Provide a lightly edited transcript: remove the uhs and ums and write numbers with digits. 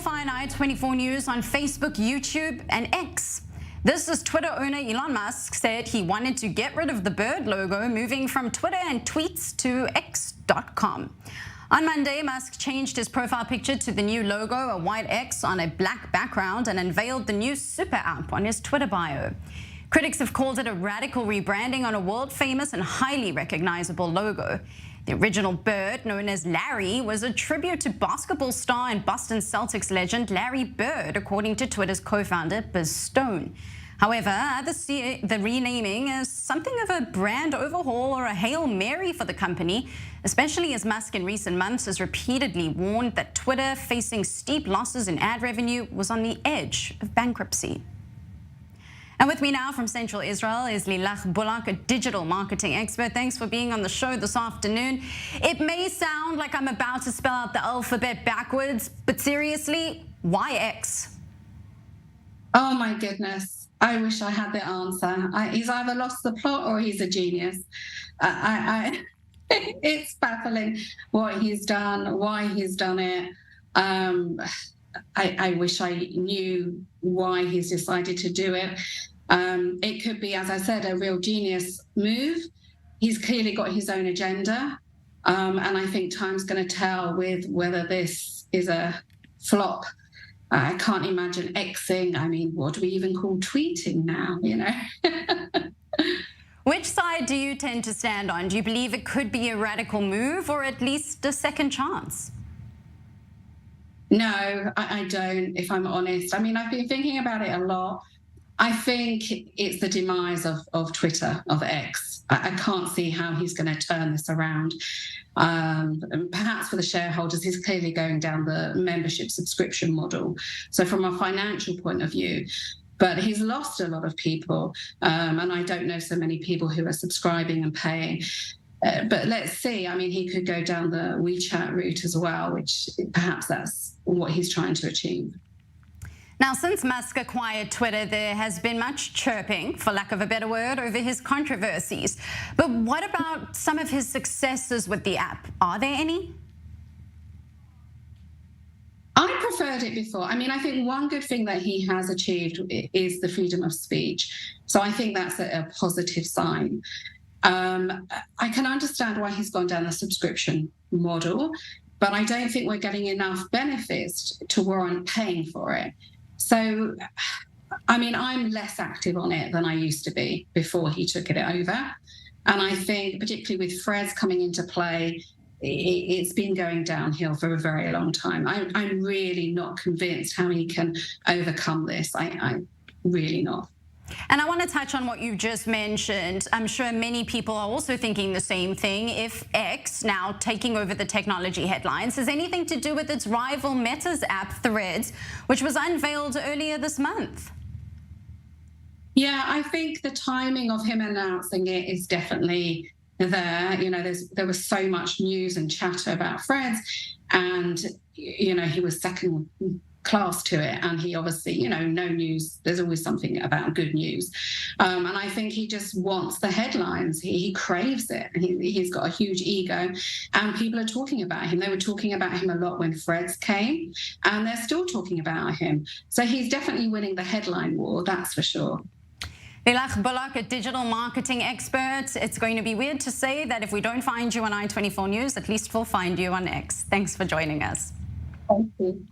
find i24 News on Facebook, YouTube, and X. This is Twitter owner Elon Musk said he wanted to get rid of the bird logo, moving from Twitter and tweets to X.com. On Monday, Musk changed his profile picture to the new logo, a white X on a black background, and unveiled the new super app on his Twitter bio. Critics have called it a radical rebranding on a world-famous and highly recognizable logo. The original bird, known as Larry, was a tribute to basketball star and Boston Celtics legend Larry Bird, according to Twitter's co-founder Biz Stone. However, others see the renaming as something of a brand overhaul or a Hail Mary for the company, especially as Musk in recent months has repeatedly warned that Twitter, facing steep losses in ad revenue, was on the edge of bankruptcy. And with me now from Central Israel is Lilach Bullock, a digital marketing expert. Thanks for being on the show this afternoon. It may sound like I'm about to spell out the alphabet backwards, but seriously, why X? Oh my goodness. I wish I had the answer. He's either lost the plot or he's a genius. It's baffling what he's done, why he's done it. I wish I knew why he's decided to do it. It could be, as I said, a real genius move. He's clearly got his own agenda. And I think time's going to tell with whether this is a flop. I can't imagine Xing. I mean, what do we even call tweeting now, you know? Which side do you tend to stand on? Do you believe it could be a radical move or at least a second chance? No, I don't, if I'm honest. I mean, I've been thinking about it a lot. I think it's the demise of Twitter, of X. I can't see how he's going to turn this around. Perhaps for the shareholders, he's clearly going down the membership subscription model. So from a financial point of view, but he's lost a lot of people. And I don't know so many people who are subscribing and paying. But let's see. I mean, he could go down the WeChat route as well, which perhaps that's what he's trying to achieve. Now, since Musk acquired Twitter, there has been much chirping, for lack of a better word, over his controversies. But what about some of his successes with the app? Are there any? I preferred it before. I mean, I think one good thing that he has achieved is the freedom of speech. So I think that's a positive sign. I can understand why he's gone down the subscription model, but I don't think we're getting enough benefits to warrant paying for it. So, I mean, I'm less active on it than I used to be before he took it over. And I think, particularly with Threads coming into play, it's been going downhill for a very long time. I'm really not convinced how he can overcome this. I'm really not. And I want to touch on what you just mentioned. I'm sure many people are also thinking the same thing. If X, now taking over the technology headlines, has anything to do with its rival Meta's app, Threads, which was unveiled earlier this month? Yeah, I think the timing of him announcing it is definitely there. You know, there was so much news and chatter about Threads, and, you know, he was second class to it, and he obviously, you know, no news, there's always something about good news, and I think he just wants the headlines. He craves it. He's got a huge ego, and people are talking about him. They were talking about him a lot when Threads came, and they're still talking about him. So he's definitely winning the headline war, that's for sure. Lilach Bullock, a digital marketing expert. It's going to be weird to say that if we don't find you on i24 News, at least we'll find you on X. Thanks for joining us. Thank you.